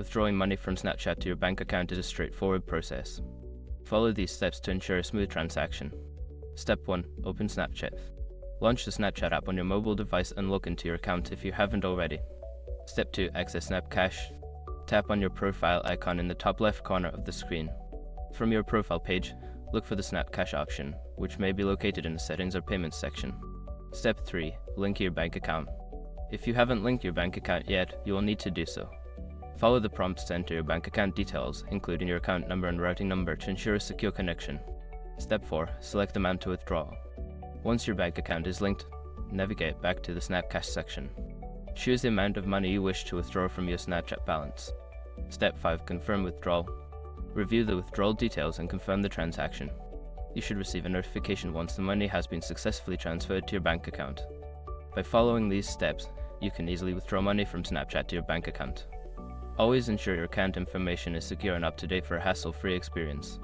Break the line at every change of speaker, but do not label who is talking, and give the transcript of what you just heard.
Withdrawing money from Snapchat to your bank account is a straightforward process. Follow these steps to ensure a smooth transaction. Step 1. Open Snapchat. Launch the Snapchat app on your mobile device and log into your account if you haven't already. Step 2. Access SnapCash. Tap on your profile icon in the top left corner of the screen. From your profile page, look for the SnapCash option, which may be located in the Settings or Payments section. Step 3. Link your bank account. If you haven't linked your bank account yet, you will need to do so. Follow the prompts to enter your bank account details, including your account number and routing number, to ensure a secure connection. Step 4. Select amount to withdraw. Once your bank account is linked, navigate back to the SnapCash section. Choose the amount of money you wish to withdraw from your Snapchat balance. Step 5. Confirm withdrawal. Review the withdrawal details and confirm the transaction. You should receive a notification once the money has been successfully transferred to your bank account. By following these steps, you can easily withdraw money from Snapchat to your bank account. Always ensure your account information is secure and up to date for a hassle-free experience.